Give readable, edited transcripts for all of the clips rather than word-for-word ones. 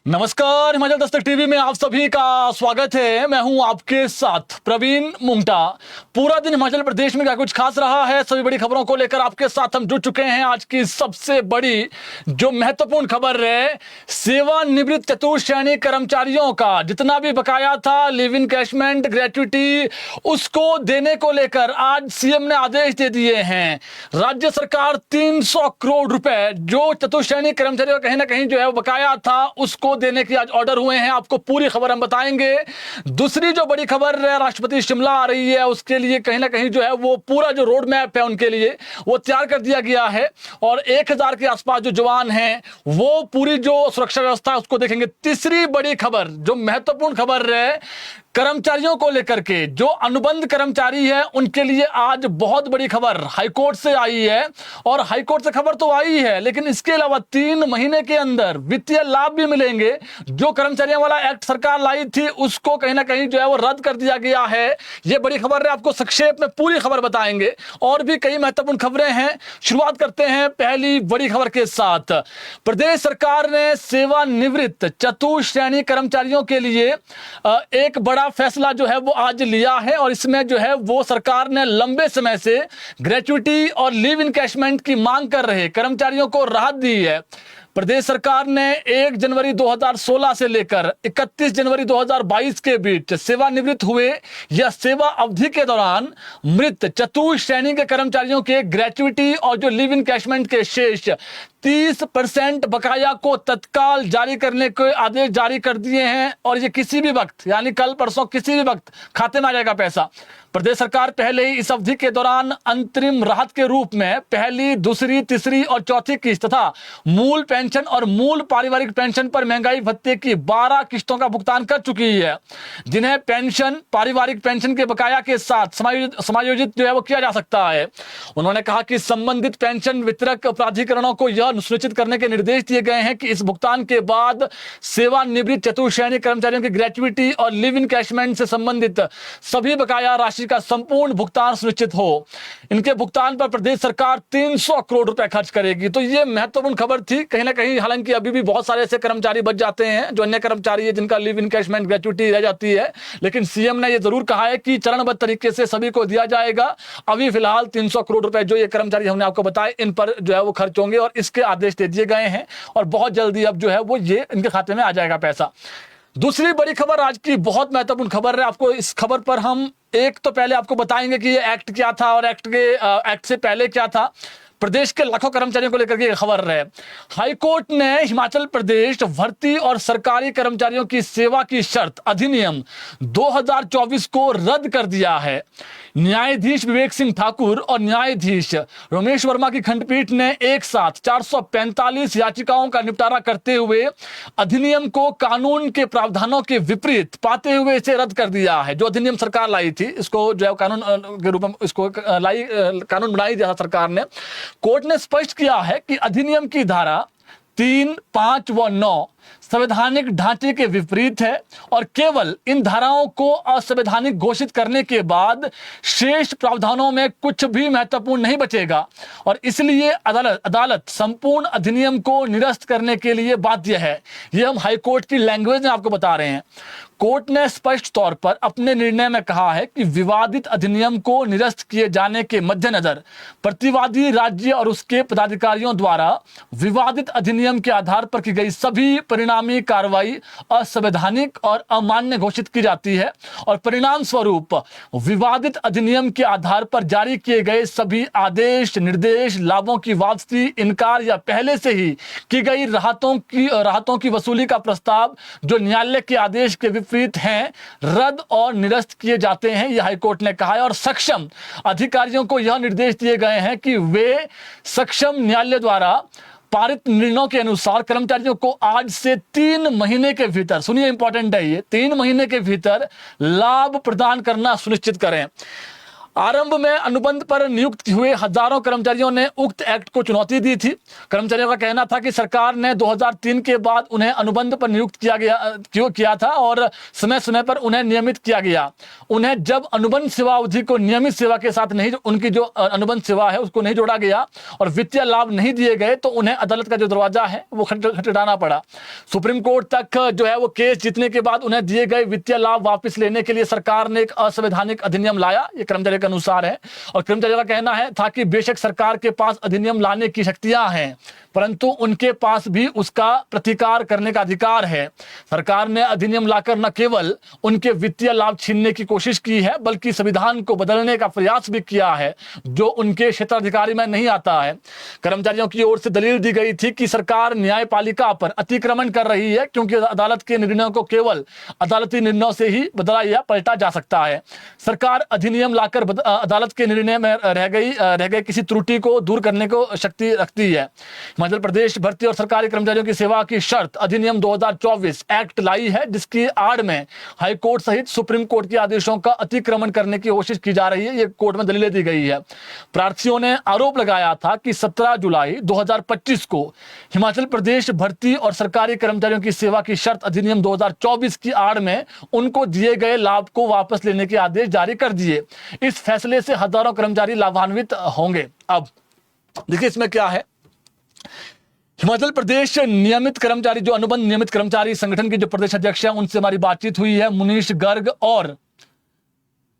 नमस्कार, हिमाचल दस्तक टीवी में आप सभी का स्वागत है। मैं हूं आपके साथ प्रवीण मुंगटा। पूरा दिन हिमाचल प्रदेश में क्या कुछ खास रहा है, सभी बड़ी खबरों को लेकर आपके साथ हम जुड़ चुके हैं। आज की सबसे बड़ी जो महत्वपूर्ण खबर है, सेवानिवृत्त चतुर्श्रेणी कर्मचारियों का जितना भी बकाया था, लिव इनकैशमेंट, ग्रेच्युटी, उसको देने को लेकर आज सीएम ने आदेश दे दिए हैं। राज्य सरकार 300 करोड़ रुपए जो चतुर्श्रेणी कर्मचारियों का कहीं ना कहीं जो है बकाया था, उसको देने के आज ऑर्डर हुए हैं। आपको पूरी खबर हम बताएंगे। दूसरी जो बड़ी खबर है, राष्ट्रपति शिमला आ रही है, उसके लिए कहीं ना कहीं जो है वो पूरा जो रोड मैप है उनके लिए वो तैयार कर दिया गया है और 1000 के आसपास जो जवान हैं वो पूरी जो सुरक्षा व्यवस्था है उसको देखेंगे। तीसरी बड़ी खबर जो महत्वपूर्ण खबर है, कर्मचारियों को लेकर के, जो अनुबंध कर्मचारी है उनके लिए आज बहुत बड़ी खबर हाईकोर्ट से आई है। और हाईकोर्ट से खबर तो आई है, लेकिन इसके अलावा 3 महीने के अंदर वित्तीय लाभ भी मिलेंगे। जो कर्मचारियों वाला एक्ट सरकार लाई थी उसको कहीं ना कहीं जो है वो रद्द कर दिया गया है। ये बड़ी खबर है, आपको संक्षेप में पूरी खबर बताएंगे। और भी कई महत्वपूर्ण खबरें हैं। शुरुआत करते हैं पहली बड़ी खबर के साथ। प्रदेश सरकार ने सेवानिवृत्त चतुर्श्रेणी कर्मचारियों के लिए एक बड़ा फैसला जो है वो आज लिया है और इसमें जो है वो सरकार ने लंबे समय से ग्रेच्युटी और लीव इनकैशमेंट की मांग कर रहे कर्मचारियों को राहत दी है। प्रदेश सरकार ने 1 जनवरी 2016 से लेकर 31 जनवरी 2022 के बीच सेवानिवृत्त हुए या सेवा अवधि के दौरान मृत चतुर्श्रेणी के कर्मचारियों के ग्रेच्युटी और जो लिव इनकैशमेंट के शेष 30% बकाया को तत्काल जारी करने के आदेश जारी कर दिए हैं और ये किसी भी वक्त यानी कल परसों किसी भी वक्त खाते में आ जाएगा पैसा। प्रदेश सरकार पहले ही इस अवधि के दौरान अंतरिम राहत के रूप में पहली, दूसरी, तीसरी और चौथी किस्त तथा मूल पेंशन और मूल पारिवारिक पेंशन पर महंगाई भत्ते की 12 किस्तों का भुगतान कर चुकी है, जिन्हें पेंशन, पारिवारिक पेंशन के बकाया के साथ समायोजित जो है वो किया जा सकता है। उन्होंने कहा कि संबंधित पेंशन वितरक प्राधिकरणों को यह सुनिश्चित करने के निर्देश दिए गए हैं कि इस भुगतान के बाद सेवानिवृत्त चतुर्श्रेणी कर्मचारियों की ग्रेच्युटी और लिव इनकैशमेंट से संबंधित सभी बकाया राशि का संपूर्ण भुगतान सुनिश्चित हो। इनके भुगतान पर प्रदेश सरकार 300 करोड़ रुपए खर्च करेगी। तो ये महत्वपूर्ण खबर थी कहीं ना कहीं। हालांकि अभी भी बहुत सारे ऐसे कर्मचारी बच जाते हैं जो अन्य कर्मचारी है जिनका लिव इनकैशमेंट, ग्रेच्युटी रह जाती है, लेकिन सीएम ने यह जरूर कहा है कि चरणबद्ध तरीके से सभी को दिया जाएगा। अभी फिलहाल 300 करोड़ रुपए जो ये कर्मचारी हमने आपको बताए इन पर जो है वो खर्च होंगे और इसके आदेश दे दिए गए हैं और बहुत जल्दी अब जो है वो ये इनके खाते में आ जाएगा पैसा। दूसरी बड़ी खबर आज की बहुत महत्वपूर्ण खबर है। आपको इस खबर पर हम एक तो पहले आपको बताएंगे कि ये एक्ट क्या था और एक्ट से पहले क्या था। प्रदेश के लाखों कर्मचारियों को लेकर के खबर है। हाईकोर्ट ने हिमाचल प्रदेश भर्ती और सरकारी कर्मचारियों की सेवा की शर्त अधिनियम 2024 को रद्द कर दिया है। न्यायाधीश विवेक सिंह ठाकुर और न्यायाधीश रमेश वर्मा की खंडपीठ ने एक साथ 445 याचिकाओं का निपटारा करते हुए अधिनियम को कानून के प्रावधानों के विपरीत पाते हुए इसे रद्द कर दिया है। जो अधिनियम सरकार लाई थी, इसको जो है कानून के रूप में इसको कानून बनाई दिया सरकार ने। कोर्ट ने स्पष्ट किया है कि अधिनियम की धारा 3, 5 व 9 संवैधानिक ढांचे के विपरीत है और केवल इन धाराओं को असंवैधानिक घोषित करने के बाद शेष प्रावधानों में कुछ भी महत्वपूर्ण नहीं बचेगा और इसलिए अदालत संपूर्ण अधिनियम को निरस्त करने के लिए बाध्य है। यह हम हाईकोर्ट की लैंग्वेज में आपको बता रहे हैं। कोर्ट ने स्पष्ट तौर पर अपने निर्णय में कहा है कि विवादित अधिनियम को निरस्त किए जाने के मद्देनजर प्रतिवादी राज्य और उसके पदाधिकारियों द्वारा विवादित अधिनियम के आधार पर की गई सभी परिणामी कार्रवाई असंवैधानिक और अमान्य घोषित की जाती है और परिणाम स्वरूप विवादित अधिनियम के आधार पर जारी किए गए सभी आदेश, निर्देश, लाभों की वापसी, इनकार या पहले से ही की गई राहतों की वसूली का प्रस्ताव जो न्यायालय के आदेश के विपरीत हैं, रद्द और निरस्त किए जाते हैं, यह हाईकोर्ट ने कहा है। और सक्षम अधिकारियों को यह निर्देश दिए गए हैं कि वे सक्षम न्यायालय द्वारा पारित निर्णयों के अनुसार कर्मचारियों को आज से 3 महीने के भीतर, सुनिए इंपॉर्टेंट है ये, 3 महीने के भीतर लाभ प्रदान करना सुनिश्चित करें। आरंभ में अनुबंध पर नियुक्त हुए हजारों कर्मचारियों ने उक्त एक्ट को चुनौती दी थी। कर्मचारियों का कहना था कि सरकार ने 2003 के बाद उन्हें अनुबंध पर नियुक्त किया था और समय समय पर उन्हें नियमित किया गया। उन्हें जब अनुबंध सेवा अवधि को नियमित सेवा के साथ नहीं, उनकी जो अनुबंध सेवा है उसको नहीं जोड़ा गया और वित्तीय लाभ नहीं दिए गए तो उन्हें अदालत का जो दरवाजा है वो खटखटाना पड़ा। सुप्रीम कोर्ट तक जो है वो केस जीतने के बाद उन्हें दिए गए वित्तीय लाभ वापस लेने के लिए सरकार ने एक असंवैधानिक अधिनियम लाया, ये कर्मचारी के अनुसार है। और कर्मचारियों का कहना है था कि बेशक सरकार के पास अधिनियम लाने की शक्तियां हैं परंतु उनके पास भी उसका प्रतिकार करने का अधिकार है। सरकार ने अधिनियम लाकर न केवल उनके वित्तीय लाभ छीनने की कोशिश की है बल्कि संविधान को बदलने का प्रयास भी किया है जो उनके क्षेत्राधिकारी में नहीं आता है। कर्मचारियों की ओर से दलील दी गई थी कि सरकार न्यायपालिका पर अतिक्रमण कर रही है क्योंकि अदालत के निर्णयों को केवल अदालती निर्णयों से ही बदला या पलटा जा सकता है। सरकार अधिनियम लाकर अदालत के निर्णय में रह गई किसी त्रुटि को दूर करने को शक्ति रखती है। मध्य प्रदेश भर्ती और सरकारी कर्मचारियों की सेवा की शर्त अधिनियम 2024 एक्ट लाई है जिसकी आड़ में हाईकोर्ट सहित सुप्रीम कोर्ट के आदेशों का अतिक्रमण करने की कोशिश की जा रही है। ये कोर्ट में दलीलें दी गई है। प्रार्थियों ने आरोप लगाया था कि 17 जुलाई 2025 को हिमाचल प्रदेश भर्ती और सरकारी कर्मचारियों की सेवा की शर्त अधिनियम 2024 की आड़ में उनको दिए गए लाभ को वापस लेने के आदेश जारी कर दिए। इस फैसले से हजारों कर्मचारी लाभान्वित होंगे। अब देखिए इसमें क्या है। हिमाचल प्रदेश नियमित कर्मचारी जो अनुबंध नियमित कर्मचारी संगठन के जो प्रदेश अध्यक्ष हैं उनसे हमारी बातचीत हुई है।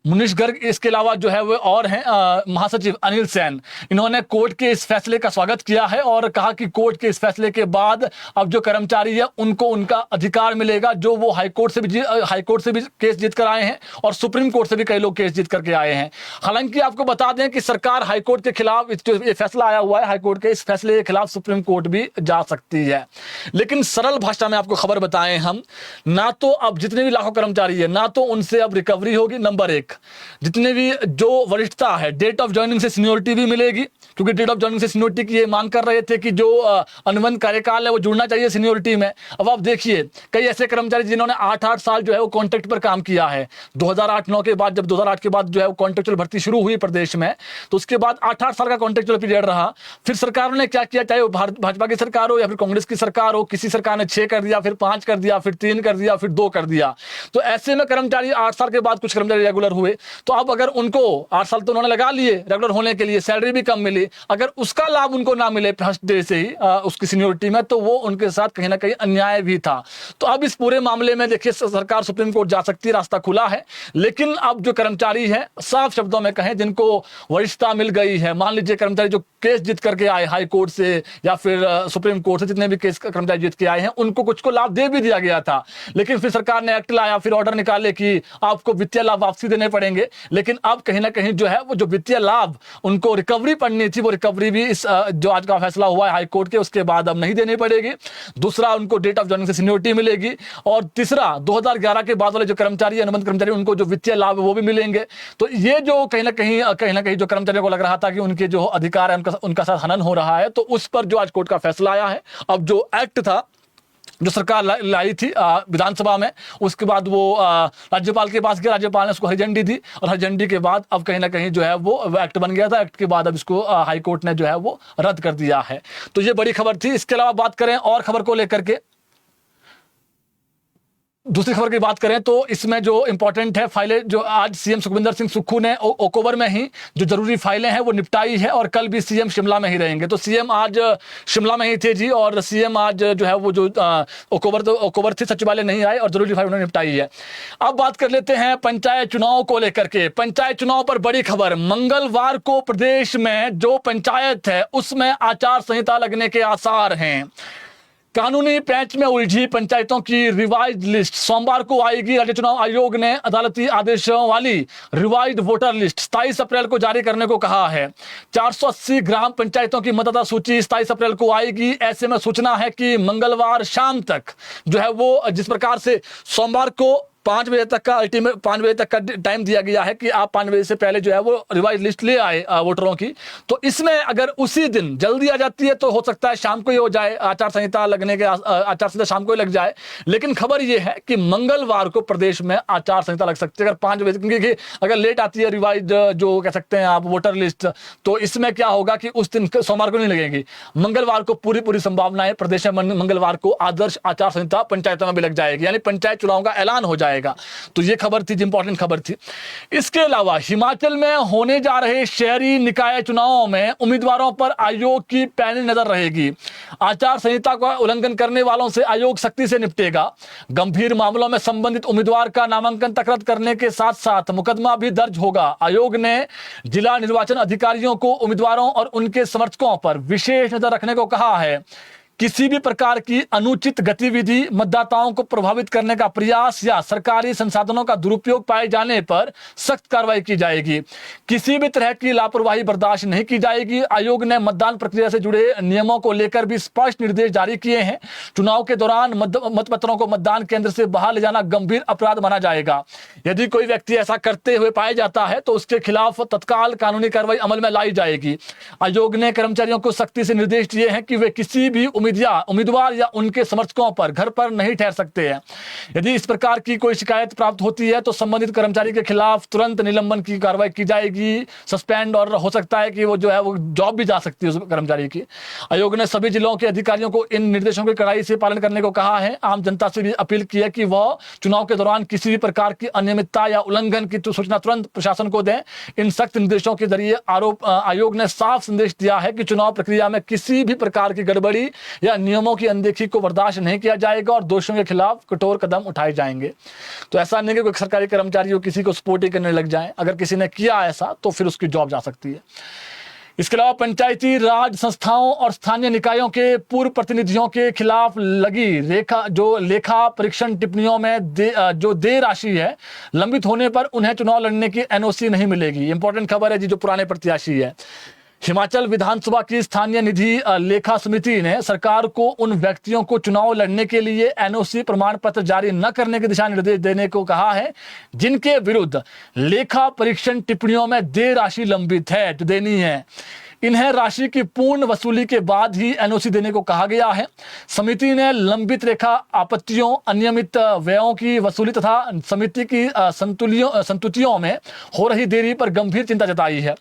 मुनीश गर्ग इसके अलावा जो है वो और हैं महासचिव अनिल सेन। इन्होंने कोर्ट के इस फैसले का स्वागत किया है और कहा कि कोर्ट के इस फैसले के बाद अब जो कर्मचारी है उनको उनका अधिकार मिलेगा जो वो हाईकोर्ट से भी केस जीत कर आए हैं और सुप्रीम कोर्ट से भी कई लोग केस जीत करके आए हैं। हालांकि आपको बता दें कि सरकार हाईकोर्ट के खिलाफ जो ये फैसला आया हुआ है हाईकोर्ट के इस फैसले के खिलाफ सुप्रीम कोर्ट भी जा सकती है। लेकिन सरल भाषा में आपको खबर बताएं हम, ना तो अब जितने भी लाखों कर्मचारी है ना तो उनसे अब रिकवरी होगी। नंबर एक, जितने भी जो वरिष्ठता है डेट ऑफ ज्वाइनिंग से सीनियोरिटी भी मिलेगी क्योंकि डेट ऑफ ज्वाइनिंग से सीनियोरिटी की ये मांग कर रहे थे कि जो अनुबंध कार्यकाल है वो जुड़ना चाहिए सीनियोरिटी में। अब आप देखिए कई ऐसे कर्मचारी जिन्होंने 8-8 साल जो है वो कॉन्ट्रैक्ट पर काम किया है। 2008-9 के बाद जब 2008 के बाद जो है वो कॉन्ट्रैक्चुअल भर्ती शुरू हुई प्रदेश में तो उसके बाद 8-8 साल का कॉन्ट्रैक्चुअल पीरियड रहा। फिर सरकारों ने क्या किया, चाहे वो भाजपा की सरकार हो या फिर कांग्रेस की सरकार हो, किसी सरकार ने 6 कर दिया, फिर 5 कर दिया, फिर 3 कर दिया, फिर 2 कर दिया। तो ऐसे में कर्मचारी 8 साल के बाद कुछ कर्मचारी रेगुलर हुए। तो अब अगर उनको 8 साल तो उन्होंने लगा लिए रेगुलर होने के लिए, सैलरी भी कम मिली, अगर उसका लाभ उनको ना मिले फर्स्ट डे से ही उसकी सीनियोरिटी में तो वो उनके साथ कहीं ना कहीं अन्याय भी था। तो अब इस पूरे मामले में देखिए सरकार सुप्रीम कोर्ट जा सकती है, रास्ता खुला है। लेकिन अब जो कर्मचारी है साफ शब्दों में कहें जिनको वरिष्ठता मिल गई है, मान लीजिए कर्मचारी जो केस जीत करके आए हाई कोर्ट से या फिर सुप्रीम कोर्ट से, जितने भी केस कर्मचारी जीत के आए हैं उनको कुछ को लाभ दे भी दिया गया था। लेकिन फिर सरकार ने एक्ट लाया, फिर ऑर्डर निकाले कि आपको वित्तीय लाभ वापसी देने पड़ेंगे। लेकिन अब कहीं ना कहीं जो है वो जो वित्तीय लाभ उनको रिकवरी पड़नी थी वो रिकवरी भी इस जो आज का फैसला हुआ है हाई कोर्ट के उसके बाद अब नहीं देनी पड़ेगी। दूसरा, उनको डेट ऑफ ज्वाइनिंग से सीनियोरिटी मिलेगी और तीसरा 2011 के बाद वाले जो कर्मचारी अनुबंध कर्मचारी उनको जो वित्तीय लाभ है वो भी मिलेंगे। तो ये जो कहीं ना कहीं जो कर्मचारियों को लग रहा था कि उनके जो अधिकार है उनका साथ हनन हो रहा है, तो उस पर जो आज कोर्ट का फैसला आया है। अब जो एक्ट था जो सरकार लाई थी विधानसभा में, उसके बाद वो राज्यपाल के पास गया, राज्यपाल ने उसको हरी झंडी दी और हरी झंडी के बाद अब कहीं ना कहीं जो है वो एक्ट बन गया था। एक्ट के बाद अब इसको हाई कोर्ट ने जो है वो रद्द कर दिया है। तो ये बड़ी खबर थी। इसके अलावा बात करें और खबर को लेकर के, दूसरी खबर की बात करें तो इसमें जो इंपॉर्टेंट है फाइलें जो आज सीएम सुखविंदर सिंह सुक्खू ने ओकोवर में ही जो जरूरी फाइलें हैं वो निपटाई है और कल भी सीएम शिमला में ही रहेंगे। तो सीएम आज शिमला में ही थे जी और सीएम आज जो है वो जो ओकोवर थे सचिवालय नहीं आए और जरूरी फाइल उन्होंने निपटाई है। अब बात कर लेते हैं पंचायत चुनाव को लेकर के। पंचायत चुनाव पर बड़ी खबर, मंगलवार को प्रदेश में जो पंचायत है उसमें आचार संहिता लगने के आसार हैं। कानूनी पैंच में उलझी पंचायतों की रिवाइज्ड लिस्ट सोमवार को आएगी। राज्य चुनाव आयोग ने अदालती आदेशों वाली रिवाइज्ड वोटर लिस्ट 27 अप्रैल को जारी करने को कहा है। 480 ग्राम पंचायतों की मतदाता सूची 27 अप्रैल को आएगी। ऐसे में सूचना है कि मंगलवार शाम तक जो है वो जिस प्रकार से सोमवार को 5 बजे तक का अल्टीमेट 5 बजे तक का टाइम दिया गया है कि आप 5 बजे से पहले जो है वो रिवाइज लिस्ट ले आए वोटरों की। तो इसमें अगर उसी दिन जल्दी आ जाती है तो हो सकता है शाम को ही हो जाए, आचार संहिता लगने के आचार संहिता शाम को ही लग जाए। लेकिन खबर ये है कि मंगलवार को प्रदेश में आचार संहिता लग सकती है अगर 5 बजे, क्योंकि अगर लेट आती है रिवाइज जो कह सकते हैं आप वोटर लिस्ट, तो इसमें क्या होगा कि उस दिन सोमवार को नहीं लगेगी, मंगलवार को पूरी संभावना है प्रदेश में मंगलवार को आदर्श आचार संहिता पंचायतों में भी लग जाएगी, यानी पंचायत चुनाव का ऐलान हो जाएगा। तो ये खबर थी, इंपॉर्टेंट खबर थी। इसके अलावा हिमाचल में होने जा रहे शहरी निकाय चुनावों में उम्मीदवारों पर आयोग की पैनी नजर रहेगी। आचार संहिता का उल्लंघन करने वालों से आयोग सख्ती से निपटेगा। गंभीर मामलों में संबंधित उम्मीदवार का नामांकन तक रद्द करने के साथ साथ मुकदमा भी दर्ज होगा। आयोग ने जिला निर्वाचन अधिकारियों को उम्मीदवारों और उनके समर्थकों पर विशेष नजर रखने को कहा है। किसी भी प्रकार की अनुचित गतिविधि, मतदाताओं को प्रभावित करने का प्रयास या सरकारी संसाधनों का दुरुपयोग पाए जाने पर सख्त कार्रवाई की जाएगी। किसी भी तरह की लापरवाही बर्दाश्त नहीं की जाएगी। आयोग ने मतदान प्रक्रिया से जुड़े नियमों को लेकर भी स्पष्ट निर्देश जारी किए हैं। चुनाव के दौरान मतपत्रों को मतदान केंद्र से बाहर ले जाना गंभीर अपराध माना जाएगा। यदि कोई व्यक्ति ऐसा करते हुए पाया जाता है तो उसके खिलाफ तत्काल कानूनी कार्रवाई अमल में लाई जाएगी। आयोग ने कर्मचारियों को सख्ती से निर्देश दिए हैं कि वे किसी भी उम्मीदवार या उनके समर्थकों पर घर पर नहीं ठहर सकते हैं। यदि इस प्रकार की कोई शिकायत प्राप्त होती है तो संबंधित कर्मचारी के खिलाफ तुरंत निलंबन की कार्रवाई की जाएगी, सस्पेंड, और हो सकता है कि वो जो है वो जॉब भी जा सकती है उस कर्मचारी की। आयोग ने सभी जिलों के अधिकारियों को इन निर्देशों के कड़ाई से पालन करने को कहा है। आम जनता से भी अपील की है कि वह चुनाव के दौरान किसी भी प्रकार की अनियमितता या उल्लंघन की सूचना तुरंत प्रशासन को दें। इन सख्त निर्देशों के जरिए आयोग ने साफ संदेश दिया है कि चुनाव प्रक्रिया में किसी भी प्रकार की गड़बड़ी या नियमों की अनदेखी को बर्दाश्त नहीं किया जाएगा और दोषियों के खिलाफ कठोर कदम उठाए जाएंगे। तो ऐसा नहीं कि कोई सरकारी कर्मचारी हो किसी को सपोर्ट ही करने लग जाए। अगर किसी ने किया ऐसा तो फिर उसकी जॉब जा सकती है। इसके अलावा पंचायती राज संस्थाओं और स्थानीय निकायों के पूर्व प्रतिनिधियों के खिलाफ लगी लेखा परीक्षण टिप्पणियों में जो देय राशि है, लंबित होने पर उन्हें चुनाव लड़ने की एनओसी नहीं मिलेगी। इंपॉर्टेंट खबर है जी, जो पुराने प्रत्याशी है। हिमाचल विधानसभा की स्थानीय निधि लेखा समिति ने सरकार को उन व्यक्तियों को चुनाव लड़ने के लिए एनओसी प्रमाण पत्र जारी न करने के दिशा निर्देश देने को कहा है, जिनके विरुद्ध लेखा परीक्षण टिप्पणियों में देय राशि लंबित है, जो देनी है। इन्हें राशि की पूर्ण वसूली के बाद ही एनओसी देने को कहा गया है। समिति ने लंबित रेखा आपत्तियों, अनियमित व्ययों की वसूली तथा समिति की संतुतियों में हो रही देरी पर गंभीर चिंता जताई है।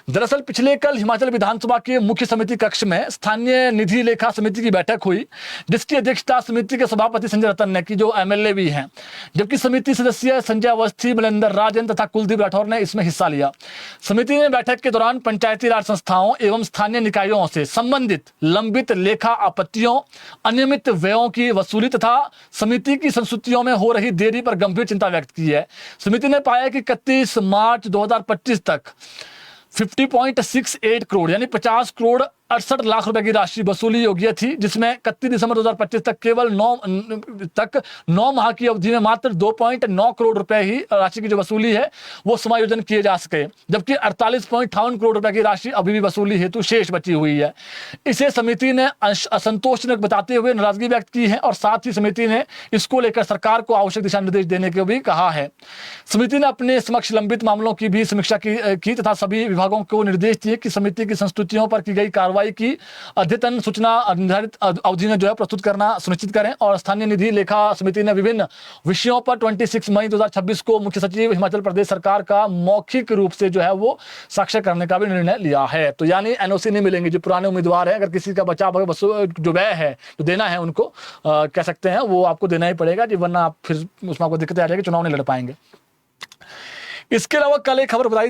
दरअसल पिछले कल हिमाचल विधानसभा के मुख्य समिति कक्ष में स्थानीय निधि लेखा समिति की बैठक हुई, जिसकी अध्यक्षता समिति के सभापति संजय रतन ने की, जो एमएलए भी हैं, जबकि समिति सदस्य संजय अवस्थी, मलेंद्र राजन तथा कुलदीप राठौर ने इसमें हिस्सा लिया। समिति ने बैठक के दौरान पंचायती राज संस्थाओं एवं स्थानीय निकायों से संबंधित लंबित लेखा आपत्तियों, अनियमित व्ययों की वसूली तथा समिति की संस्तुतियों में हो रही देरी पर गंभीर चिंता व्यक्त की है। समिति ने पाया कि 31 मार्च 2025 तक 50.68 करोड़ यानी 50 करोड़ 68 लाख रुपए की राशि वसूली योग्य थी, जिसमें 31 दिसंबर 2025 तक केवल 9 माह की अवधि में मात्र 2.9 करोड़ रुपए ही राशि की जो वसूली है वो समायोजन किए जा सके, जबकि 48.58 करोड़ रुपए की राशि अभी भी वसूली हेतु शेष बची हुई है। इसे समिति ने असंतोषजनक बताते हुए नाराजगी व्यक्त की है और साथ ही समिति ने इसको लेकर सरकार को आवश्यक दिशा निर्देश देने को भी कहा है। समिति ने अपने समक्ष लंबित मामलों की भी समीक्षा की तथा सभी विभागों को निर्देश दिए कि समिति की संस्तुतियों पर की गई कार्रवाई की अद्यतन सूचना निर्धारित अवधि में जो है प्रस्तुत करना सुनिश्चित करें। और स्थानीय निधि लेखा समिति ने विभिन्न विषयों पर 26 मई 2026 को मुख्य सचिव हिमाचल प्रदेश सरकार का मौखिक रूप से जो है वो साक्षर करने का भी निर्णय लिया है। तो यानी एनओसी नहीं मिलेंगे। जो पुराने उम्मीदवार है, अगर किसी का बचा जो व्यय है जो देना है उनको कह सकते हैं वो आपको देना ही पड़ेगा जी, वरना आप फिर उसमें आपको दिक्कतें आ जाएगी, चुनाव नहीं लड़ पाएंगे। इसके अलावा कल एक खबर बताई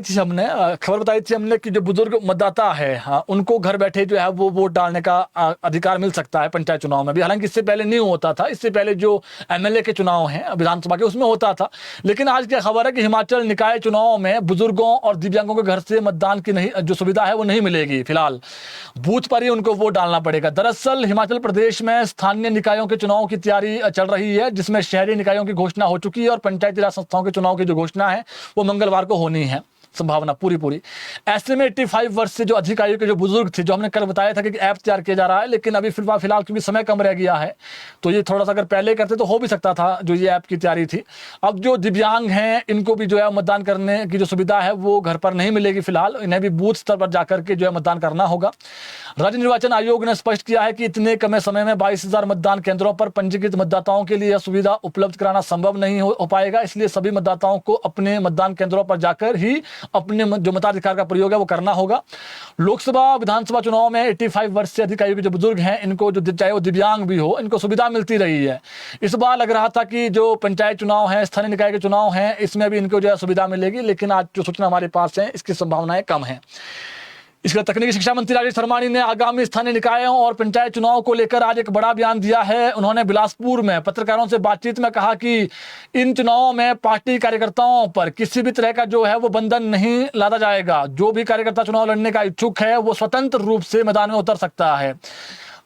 थी हमने कि जो बुजुर्ग मतदाता है उनको घर बैठे जो है वो वोट डालने का अधिकार मिल सकता है पंचायत चुनाव में भी। हालांकि इससे पहले नहीं होता था, इससे पहले जो एमएलए के चुनाव हैं विधानसभा के उसमें होता था। लेकिन आज क्या खबर है कि हिमाचल निकाय चुनाव में बुजुर्गों और दिव्यांगों के घर से मतदान की नहीं जो सुविधा है वो नहीं मिलेगी। फिलहाल बूथ पर ही उनको वोट डालना पड़ेगा। दरअसल हिमाचल प्रदेश में स्थानीय निकायों के चुनाव की तैयारी चल रही है, जिसमें शहरी निकायों की घोषणा हो चुकी है और पंचायती राज संस्थाओं के चुनाव की जो घोषणा है वो मंगलवार को होनी है। संभावना पूरी। ऐसे में 85 वर्ष से जो अधिक आयु के जो बुजुर्ग थे, जो हमने कल बताया था कि ऐप तैयार किया जा रहा है, लेकिन अभी फिलहाल क्योंकि समय कम रह गया है, तो ये थोड़ा सा अगर पहले करते तो हो भी सकता था जो ये ऐप की तैयारी थी। अब जो दिव्यांग हैं इनको भी जो है मतदान करने की जो सुविधा है वो घर पर नहीं मिलेगी फिलहाल, इन्हें भी बूथ स्तर पर जाकर के जो है मतदान करना होगा। राज्य निर्वाचन आयोग ने स्पष्ट किया है कि इतने कम समय में 22,000 मतदान केंद्रों पर पंजीकृत मतदाताओं के लिए यह सुविधा उपलब्ध कराना संभव नहीं हो पाएगा, इसलिए सभी मतदाताओं को अपने मतदान केंद्रों पर जाकर ही अपने जो मताधिकार का प्रयोग है वो करना होगा। लोकसभा विधानसभा चुनाव में 85 वर्ष से अधिक आयु के जो बुजुर्ग हैं इनको जो चाहे वो दिव्यांग भी हो, इनको सुविधा मिलती रही है। इस बार लग रहा था कि जो पंचायत चुनाव है, स्थानीय निकाय के चुनाव हैं, इसमें भी इनको जो है सुविधा मिलेगी, लेकिन आज जो सूचना हमारे पास है इसकी संभावनाएं कम है। इसके तकनीकी शिक्षा मंत्री राजेश धर्माणी ने आगामी स्थानीय निकायों और पंचायत चुनाव को लेकर आज एक बड़ा बयान दिया है। उन्होंने बिलासपुर में पत्रकारों से बातचीत में कहा कि इन चुनावों में पार्टी कार्यकर्ताओं पर किसी भी तरह का जो है वो बंधन नहीं लादा जाएगा। जो भी कार्यकर्ता चुनाव लड़ने का इच्छुक है वो स्वतंत्र रूप से मैदान में उतर सकता है।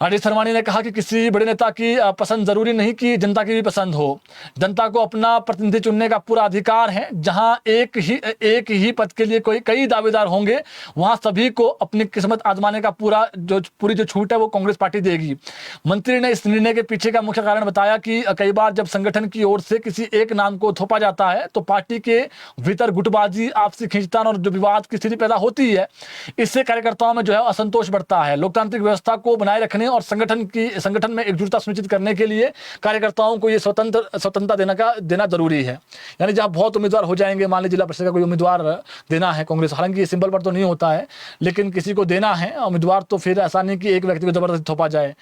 राजेश धर्माणी ने कहा कि किसी बड़े नेता की पसंद जरूरी नहीं कि जनता की भी पसंद हो। जनता को अपना प्रतिनिधि चुनने का पूरा अधिकार है। जहां एक ही पद के लिए कई दावेदार होंगे, वहां सभी को अपनी किस्मत आजमाने का पूरी जो छूट है वो कांग्रेस पार्टी देगी। मंत्री ने इस निर्णय के पीछे का मुख्य कारण बताया कि कई बार जब संगठन की ओर से किसी एक नाम को थोपा जाता है तो पार्टी के भीतर गुटबाजी, आपसी खींचतान और जो विवाद की स्थिति पैदा होती है, इससे कार्यकर्ताओं में जो है असंतोष बढ़ता है। लोकतांत्रिक व्यवस्था को बनाए रखने और संगठन में एकजुटता सुनिश्चित करने के लिए कार्यकर्ताओं को ये स्वतंत्रता देना जरूरी है। यानी जहां बहुत उम्मीदवार हो जाएंगे, मान लीजिए जिला परिषद का कोई उम्मीदवार देना है कांग्रेस, हालांकि ये सिंबल पर तो नहीं होता है, लेकिन किसी को देना है उम्मीदवार, तो फिर ऐसा नहीं कि एक व्यक्ति को जबरदस्ती थोपा जाए।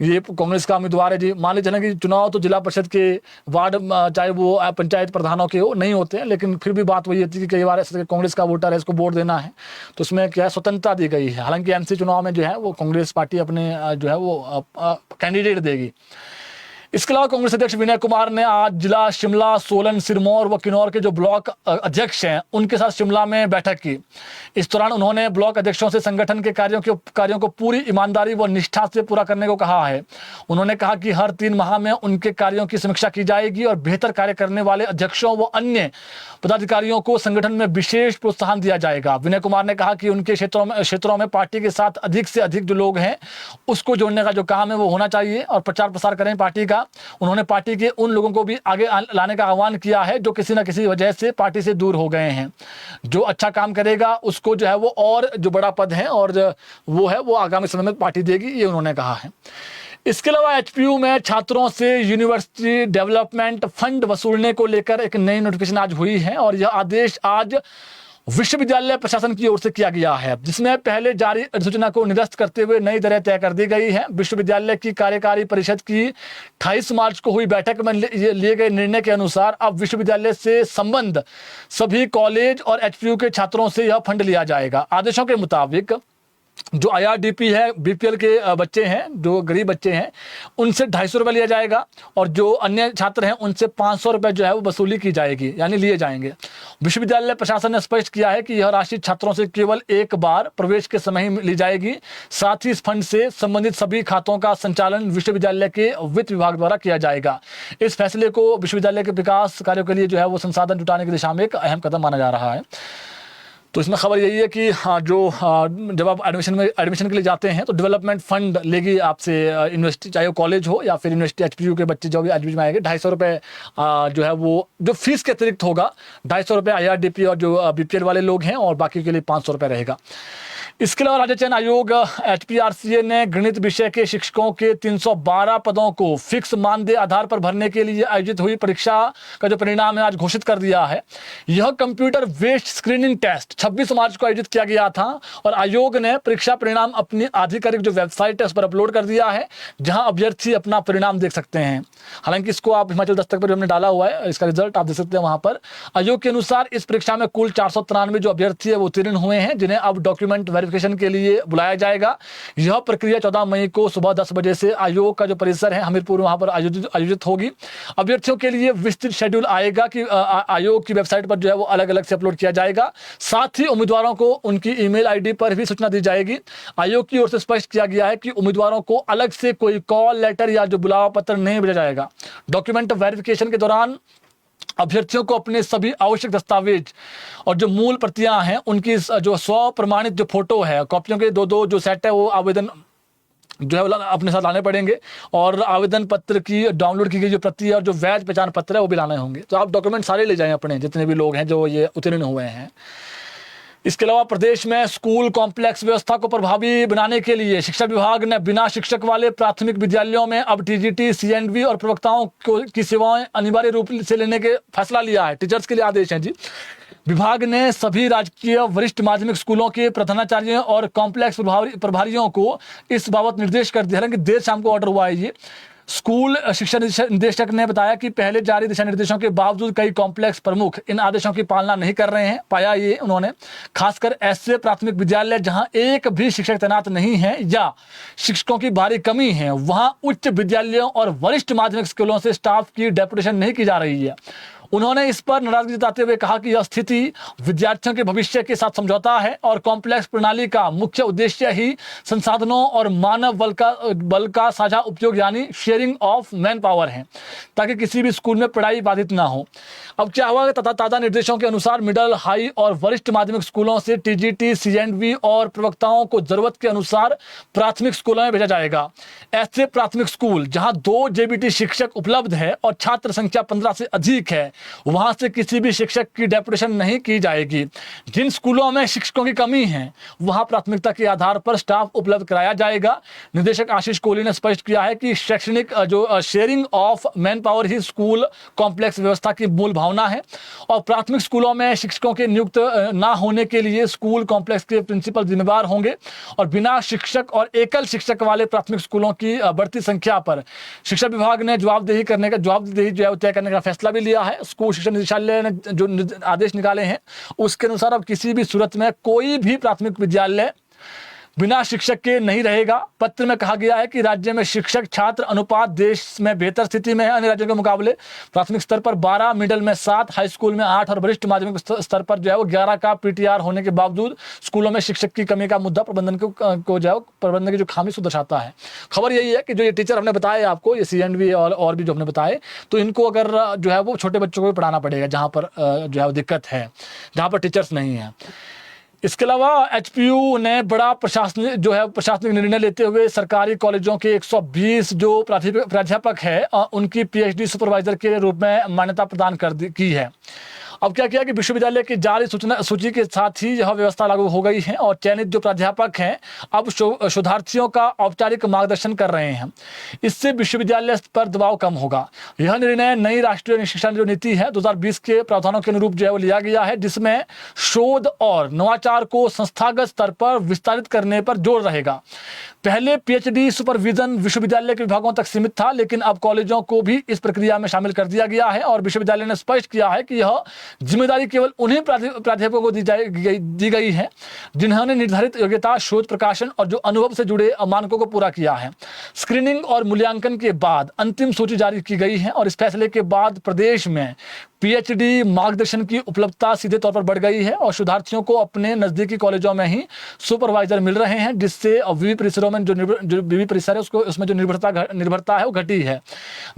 ये कांग्रेस का उम्मीदवार है जी, मान लीजिए ना कि चुनाव तो जिला परिषद के वार्ड चाहे वो पंचायत प्रधानों के हो नहीं होते हैं, लेकिन फिर भी बात वही होती है कि कई बार कांग्रेस का वोटर है, इसको वोट देना है, तो उसमें क्या है स्वतंत्रता दी गई है। हालांकि एमसी चुनाव में जो है वो कांग्रेस पार्टी अपने जो है वो कैंडिडेट देगी। इसके अलावा कांग्रेस अध्यक्ष विनय कुमार ने आज जिला शिमला, सोलन, सिरमौर व किन्नौर के जो ब्लॉक अध्यक्ष हैं उनके साथ शिमला में बैठक की। इस दौरान उन्होंने ब्लॉक अध्यक्षों से संगठन के कार्यों को पूरी ईमानदारी व निष्ठा से पूरा करने को कहा है। उन्होंने कहा कि हर 3 माह में उनके कार्यों की समीक्षा की जाएगी और बेहतर कार्य करने वाले अध्यक्षों व अन्य पदाधिकारियों को संगठन में विशेष प्रोत्साहन दिया जाएगा। विनय कुमार ने कहा कि उनके क्षेत्रों में पार्टी के साथ अधिक से अधिक जो लोग हैं उसको जोड़ने का जो काम है वो होना चाहिए और प्रचार प्रसार करें पार्टी का। उन्होंने पार्टी के उन लोगों को भी आगे लाने का आह्वान किया है जो किसी न किसी वजह से पार्टी से दूर हो गए हैं। जो अच्छा काम करेगा उसको जो है वो और जो बड़ा पद है और वो है वो आगामी समय में पार्टी देगी, ये उन्होंने कहा है। इसके अलावा एचपीयू में छात्रों से यूनिवर्सिटी डेवलपमेंट फंड वसूलने को लेकर एक नई नोटिफिकेशन आज हुई है और यह आदेश आज विश्वविद्यालय प्रशासन की ओर से किया गया है, जिसमें पहले जारी अधिसूचना को निरस्त करते हुए नई दरें तय कर दी गई है। विश्वविद्यालय की कार्यकारी परिषद की 28 मार्च को हुई बैठक में लिए गए निर्णय के अनुसार अब विश्वविद्यालय से संबंध सभी कॉलेज और एचपीयू के छात्रों से यह फंड लिया जाएगा। आदेशों के मुताबिक जो IRDP है, बीपीएल के बच्चे हैं, जो गरीब बच्चे हैं, उनसे 250 रुपये लिया जाएगा और जो अन्य छात्र हैं उनसे 500 रुपये जो है वो वसूली की जाएगी, यानी लिए जाएंगे। विश्वविद्यालय प्रशासन ने स्पष्ट किया है कि यह राशि छात्रों से केवल एक बार प्रवेश के समय ही ली जाएगी। साथ ही इस फंड से संबंधित सभी खातों का संचालन विश्वविद्यालय के वित्त विभाग द्वारा किया जाएगा। इस फैसले को विश्वविद्यालय के विकास कार्यों के लिए जो है वो संसाधन जुटाने की दिशा में एक अहम कदम माना जा रहा है। तो इसमें खबर यही है कि जब आप एडमिशन के लिए जाते हैं तो डेवलपमेंट फंड लेगी आपसे यूनिवर्सिटी, चाहे वो कॉलेज हो या फिर यूनिवर्सिटी एचपीयू के बच्चे जो भी एडमिशन में आएंगे। 250 रुपये जो है वो जो फीस के अतिरिक्त होगा, 250 रुपये IRDP और जो बीपीएल वाले लोग हैं और बाकी के लिए 500 रुपये रहेगा। इसके अलावा राज्य चयन आयोग HPRCA ने गणित विषय के शिक्षकों के 312 पदों को फिक्स मानदेय आधार पर भरने के लिए आयोजित हुई परीक्षा का जो परिणाम है आज घोषित कर दिया है। यह कंप्यूटर बेस्ड स्क्रीनिंग टेस्ट 26 मार्च को आयोजित किया गया था और आयोग ने परीक्षा परिणाम अपनी आधिकारिक जो वेबसाइट है उस पर अपलोड कर दिया है, जहां अभ्यर्थी अपना परिणाम देख सकते हैं। हालांकि इसको आप हिमाचल दस्तक पर हमने डाला हुआ है, इसका रिजल्ट आप देख सकते हैं वहां पर। आयोग के अनुसार इस परीक्षा में कुल 493 जो अभ्यर्थी है वो उत्तीर्ण हुए हैं, जिन्हें अब डॉक्यूमेंट वेरिफिकेशन के लिए बुलाया जाएगा। यह प्रक्रिया 14 मई को सुबह 10 बजे से आयोग का जो परिसर है हमीरपुर वहां पर आयोजित होगी। अभ्यर्थियों के लिए विस्तृत शेड्यूल आएगा कि आयोग की वेबसाइट पर जो है वो अलग अलग से अपलोड किया जाएगा। साथ ही उम्मीदवारों को उनकी ईमेल आईडी पर भी सूचना दी जाएगी। आयोग की ओर से स्पष्ट किया गया है कि उम्मीदवारों को अलग से कोई कॉल लेटर या जो बुलावा पत्र नहीं भेजा जाएगा। डॉक्यूमेंट वेरिफिकेशन के दौरान अभ्यर्थियों को अपने सभी आवश्यक दस्तावेज और जो मूल प्रतियां हैं उनकी जो स्व प्रमाणित जो फोटो है, कॉपियों के दो जो सेट है वो आवेदन जो है अपने साथ लाने पड़ेंगे, और आवेदन पत्र की डाउनलोड की गई जो प्रति है और जो वैध पहचान पत्र है वो भी लाने होंगे। तो आप डॉक्यूमेंट सारे ले जाएं अपने, जितने भी लोग हैं जो ये उत्तीर्ण हुए हैं। इसके अलावा प्रदेश में स्कूल कॉम्प्लेक्स व्यवस्था को प्रभावी बनाने के लिए शिक्षा विभाग ने बिना शिक्षक वाले प्राथमिक विद्यालयों में अब टीजीटी, सीएनवी और प्रवक्ताओं की सेवाएं अनिवार्य रूप से लेने के फैसला लिया है। टीचर्स के लिए आदेश है जी। विभाग ने सभी राजकीय वरिष्ठ माध्यमिक स्कूलों के प्रधानाचार्यों और कॉम्प्लेक्स प्रभारियों को इस बाबत निर्देश कर दिया। हालांकि देर शाम को ऑर्डर हुआ है ये। स्कूल शिक्षा निदेशक ने बताया कि पहले जारी दिशा निर्देशों के बावजूद कई कॉम्प्लेक्स प्रमुख इन आदेशों की पालना नहीं कर रहे हैं। पाया ये उन्होंने खासकर ऐसे प्राथमिक विद्यालय जहां एक भी शिक्षक तैनात नहीं है या शिक्षकों की भारी कमी है, वहां उच्च विद्यालयों और वरिष्ठ माध्यमिक स्कूलों से स्टाफ की डेपुटेशन नहीं की जा रही है। उन्होंने इस पर नाराजगी जताते हुए कहा कि यह स्थिति विद्यार्थियों के भविष्य के साथ समझौता है और कॉम्प्लेक्स प्रणाली का मुख्य उद्देश्य ही संसाधनों और मानव बल का साझा उपयोग यानी शेयरिंग ऑफ मैन पावर है, ताकि किसी भी स्कूल में पढ़ाई बाधित ना हो। अब क्या हुआ कि ताज़ा निर्देशों के अनुसार मिडिल, हाई और वरिष्ठ माध्यमिक स्कूलों से टीजीटी, सीएनवी और प्रवक्ताओं को जरूरत के अनुसार प्राथमिक स्कूलों में भेजा जाएगा। ऐसे प्राथमिक स्कूल जहां 2 जेबीटी शिक्षक उपलब्ध है और छात्र संख्या 15 से अधिक है, वहां से किसी भी शिक्षक की डेपुटेशन नहीं की जाएगी। जिन स्कूलों में शिक्षकों की कमी है, वहां प्राथमिकता के आधार पर स्टाफ उपलब्ध कराया जाएगा। निदेशक आशीष कोहली ने स्पष्ट किया है कि शैक्षणिक जो sharing of man power he school complex व्यवस्था की मूल भावना है और प्राथमिक स्कूलों में शिक्षकों के नियुक्त ना होने के लिए स्कूल कॉम्प्लेक्स के प्रिंसिपल जिम्मेदार होंगे और बिना शिक्षक और एकल शिक्षक वाले प्राथमिक स्कूलों की बढ़ती संख्या पर शिक्षा विभाग ने जवाबदेही जो है तय करने का फैसला भी लिया है। स्कूल शिक्षा निदेशालय ने जो आदेश निकाले हैं उसके अनुसार अब किसी भी सूरत में कोई भी प्राथमिक विद्यालय बिना शिक्षक के नहीं रहेगा। पत्र में कहा गया है कि राज्य में शिक्षक छात्र अनुपात देश में बेहतर स्थिति में है अन्य राज्यों के मुकाबले। प्राथमिक स्तर पर 12, मिडिल में 7, हाई स्कूल में 8 और वरिष्ठ माध्यमिक स्तर पर जो है वो 11 का पीटीआर होने के बावजूद स्कूलों में शिक्षक की कमी का मुद्दा प्रबंधन को जो है प्रबंधन की जो खामी को दर्शाता है। खबर यही है कि जो ये टीचर हमने बताया आपको, ये सीएनवी और भी जो हमने बताए, तो इनको अगर जो है वो छोटे बच्चों को भी पढ़ाना पड़ेगा जहाँ पर जो है वो दिक्कत है, जहाँ पर टीचर्स नहीं है। इसके अलावा एचपीयू ने बड़ा प्रशासनिक निर्णय लेते हुए सरकारी कॉलेजों के 120 जो प्राध्यापक है उनकी पीएचडी सुपरवाइजर के रूप में मान्यता प्रदान की है। अब क्या किया कि विश्वविद्यालय की जारी सूची के साथ ही यह व्यवस्था लागू हो गई है और चयनित जो प्राध्यापक हैं अब शोधार्थियों का औपचारिक मार्गदर्शन कर रहे हैं। इससे विश्वविद्यालय पर दबाव कम होगा। यह निर्णय नई राष्ट्रीय शिक्षा जो नीति है 2020 के प्रावधानों के अनुरूप जो है वो लिया गया है, जिसमें शोध और नवाचार को संस्थागत स्तर पर विस्तारित करने पर जोर रहेगा। पहले पीएचडी सुपरविजन विश्वविद्यालय के विभागों तक सीमित था, लेकिन अब कॉलेजों को भी इस प्रक्रिया में शामिल कर दिया गया है और विश्वविद्यालय ने स्पष्ट किया है कि यह जिम्मेदारी केवल उन्हीं प्राध्यापकों को दी गई है जिन्होंने निर्धारित योग्यता, शोध, प्रकाशन और जो अनुभव से जुड़े मानकों को पूरा किया है। स्क्रीनिंग और मूल्यांकन के बाद अंतिम सूची जारी की गई है और इस फैसले के बाद प्रदेश में पीएचडी मार्गदर्शन की उपलब्धता सीधे तौर पर बढ़ गई है और शोधार्थियों को अपने नजदीकी कॉलेजों में ही सुपरवाइजर मिल रहे हैं, जिससे विवि परिसरों में जो विवि परिसर है उसमें जो निर्भरता है वो घटी है।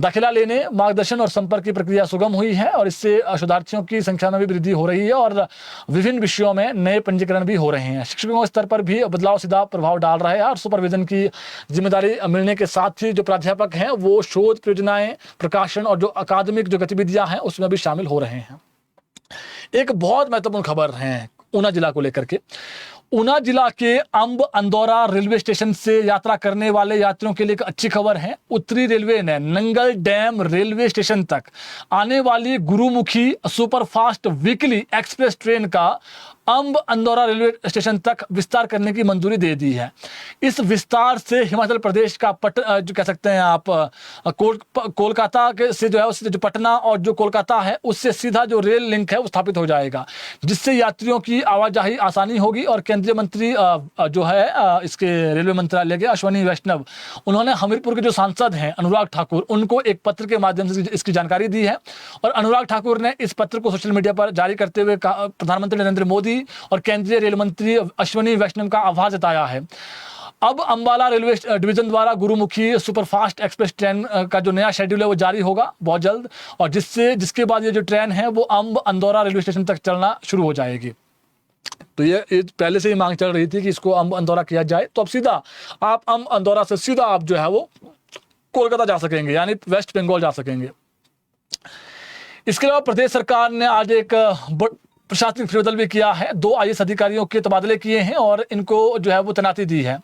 दाखिला लेने, मार्गदर्शन और संपर्क की प्रक्रिया सुगम हुई है और इससे शोधार्थियों की संख्या में भी वृद्धि हो रही है और विभिन्न विषयों में नए पंजीकरण भी हो रहे हैं। शिक्षकों के स्तर पर भी बदलाव सीधा प्रभाव डाल रहा है और सुपरविजन की जिम्मेदारी मिलने के साथ ही जो प्राध्यापक हैं वो शोध परियोजनाएं, प्रकाशन और जो अकादमिक जो गतिविधियां हैं उसमें भी शामिल हो रहे हैं। एक बहुत महत्वपूर्ण खबर है ऊना जिला को लेकर के। ऊना जिला के अंब अंदौरा रेलवे स्टेशन से यात्रा करने वाले यात्रियों के लिए एक अच्छी खबर है। उत्तरी रेलवे ने नंगल डैम रेलवे स्टेशन तक आने वाली Gurmukhi superfast weekly express train का अंब अंदौरा रेलवे स्टेशन तक विस्तार करने की मंजूरी दे दी है। इस विस्तार से हिमाचल प्रदेश का जो कह सकते हैं आप कोलकाता से जो है उससे जो पटना और जो कोलकाता है उससे सीधा जो रेल लिंक है वो स्थापित हो जाएगा, जिससे यात्रियों की आवाजाही आसानी होगी। और केंद्रीय मंत्री जो है इसके रेलवे मंत्रालय के अश्वनी वैष्णव, उन्होंने हमीरपुर के जो सांसद हैं अनुराग ठाकुर, उनको एक पत्र के माध्यम से इसकी जानकारी दी है और अनुराग ठाकुर ने इस पत्र को सोशल मीडिया पर जारी करते हुए प्रधानमंत्री नरेंद्र मोदी और केंद्रीय रेल मंत्री अश्वनी वैष्णव का आभार जताया है। अब अंबाला रेलवे डिवीजन द्वारा गुरुमुखी सुपरफास्ट एक्सप्रेस ट्रेन का जो नया शेड्यूल है वो जारी होगा बहुत जल्द, और जिसके बाद ये जो ट्रेन है वो अंब अंदौरा रेलवे स्टेशन तक चलना शुरू हो जाएगी। तो ये पहले से ही मांग चल रही थी कि इसको अंब अंदौरा किया जाए, तो अब सीधा आप अंब अंदौरा से सीधा आप जो है वो कोलकाता जा सकेंगे, यानी वेस्ट बंगाल जा सकेंगे। इसके अलावा प्रदेश सरकार ने आज एक प्रशासनिक फेरबदल भी किया है। 2 IAS अधिकारियों के तबादले किए हैं और इनको जो है वो तैनाती दी है।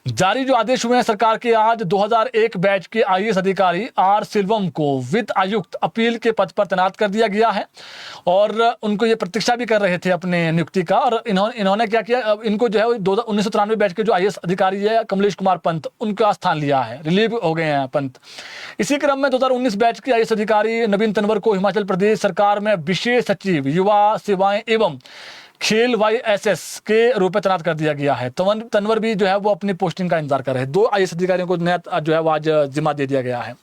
जारी जो आदेश हुए हैं सरकार के, आज 2001 बैच के IAS अधिकारी आर सिल्वम को वित्त आयुक्त अपील के पद पर तैनात कर दिया गया है, और उनको ये प्रतीक्षा भी कर रहे थे अपने नियुक्ति का। और इन्होंने क्या किया, इनको जो है 1993 बैच के जो IAS अधिकारी है कमलेश कुमार पंत, उनका स्थान लिया है, रिलीव हो गए हैं पंत। इसी क्रम में 2019 बैच के IAS अधिकारी नवीन तनवर को हिमाचल प्रदेश सरकार में विशेष सचिव युवा सेवाएं एवं खेल YSS के रूप में तैनात कर दिया गया है। तनवर भी जो है वो अपनी पोस्टिंग का इंतजार कर रहे हैं। 2 IAS अधिकारियों को नया जो है वो आज जिम्मा दे दिया गया है।